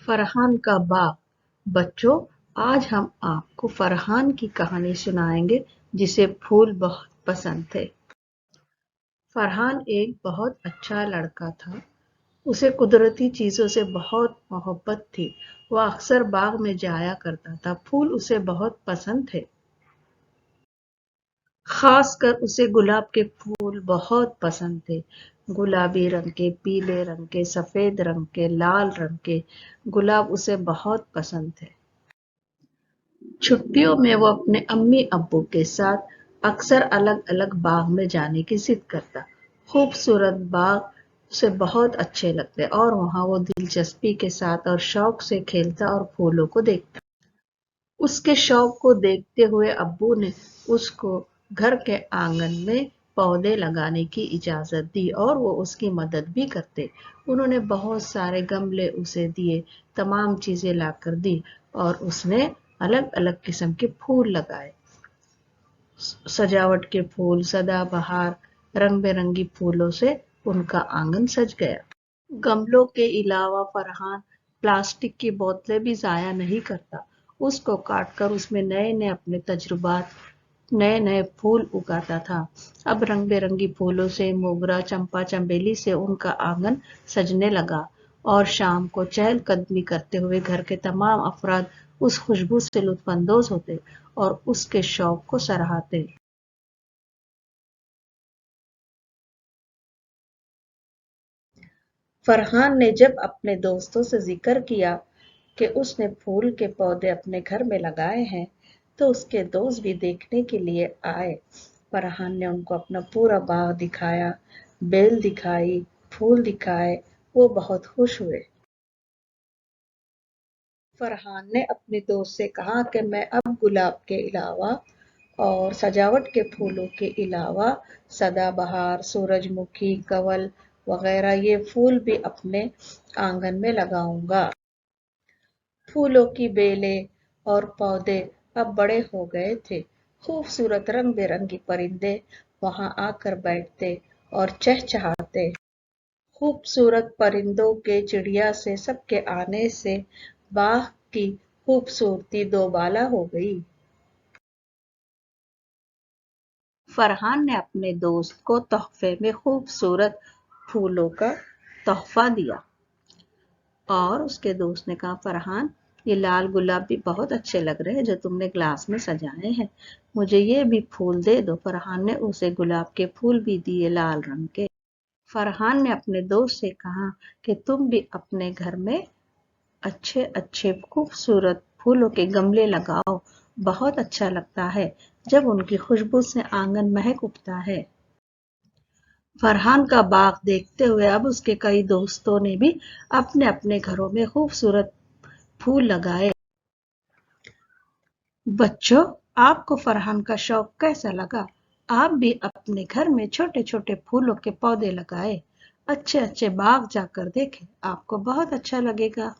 फरहान का बाग। बच्चों, आज हम आपको फरहान की कहानी सुनाएंगे जिसे फूल बहुत पसंद थे। फरहान एक बहुत अच्छा लड़का था। उसे कुदरती चीजों से बहुत मोहब्बत थी। वह अक्सर बाग में जाया करता था। फूल उसे बहुत पसंद थे। खासकर उसे गुलाब के फूल बहुत पसंद थे। गुलाबी रंग के, पीले रंग के, सफेद रंग के, लाल रंग के गुलाब उसे बहुत पसंद थे। छुट्टियों में वो अपने अम्मी अब्बू के साथ अक्सर अलग अलग बाग में जाने की जिद करता। खूबसूरत बाग उसे बहुत अच्छे लगते और वहां वो दिलचस्पी के साथ और शौक से खेलता और फूलों को देखता। उसके शौक को देखते हुए अब्बू ने उसको घर के आंगन में पौधे लगाने की इजाजत दी और वो उसकी मदद भी करते। उन्होंने बहुत सारे गमले उसे दिए, तमाम चीजें लाकर दी और उसने अलग अलग किस्म के फूल लगाए। सजावट के फूल, सदाबहार, रंग बिरंगी फूलों से उनका आंगन सज गया। गमलों के अलावा फरहान प्लास्टिक की बोतलें भी जाया नहीं करता। उसको काटकर उसमें नए नए अपने तजुर्बात, नए नए फूल उगाता था। अब रंग बिरंगी फूलों से, मोगरा, चंपा, चमेली से उनका आंगन सजने लगा और शाम को चहलकदमी करते हुए घर के तमाम अफराद उस खुशबू से लुत्फानंदोज होते और उसके शौक को सराहते। फरहान ने जब अपने दोस्तों से जिक्र किया कि उसने फूल के पौधे अपने घर में लगाए हैं, तो उसके दोस्त भी देखने के लिए आए। फरहान ने उनको अपना पूरा बाग दिखाया, बेल दिखाई, फूल दिखाए। वो बहुत खुश हुए। फरहान ने अपने दोस्त से कहा कि मैं अब गुलाब के अलावा और सजावट के फूलों के अलावा सदाबहार, सूरजमुखी, कंवल वगैरह ये फूल भी अपने आंगन में लगाऊंगा। फूलों की बेलें और पौधे अब बड़े हो गए थे। खूबसूरत रंग बिरंगी परिंदे वहां आकर बैठते और चहचहाते। खूबसूरत परिंदों के चिड़िया से सबके आने से बाग की खूबसूरती दोबाला हो गई। फरहान ने अपने दोस्त को तोहफे में खूबसूरत फूलों का तोहफा दिया और उसके दोस्त ने कहा, फरहान, ये लाल गुलाब भी बहुत अच्छे लग रहे हैं जो तुमने ग्लास में सजाए हैं। मुझे ये भी फूल दे दो। फरहान ने उसे गुलाब के फूल भी दिए, लाल रंग के। फरहान ने अपने दोस्त से कहा कि तुम भी अपने घर में अच्छे अच्छे खूबसूरत फूलों के गमले लगाओ। बहुत अच्छा लगता है जब उनकी खुशबू से आंगन महक उठता है। फरहान का बाग देखते हुए अब उसके कई दोस्तों ने भी अपने अपने घरों में खूबसूरत फूल लगाए। बच्चों, आपको फरहान का शौक कैसा लगा? आप भी अपने घर में छोटे छोटे फूलों के पौधे लगाए, अच्छे अच्छे बाग जाकर देखें, आपको बहुत अच्छा लगेगा।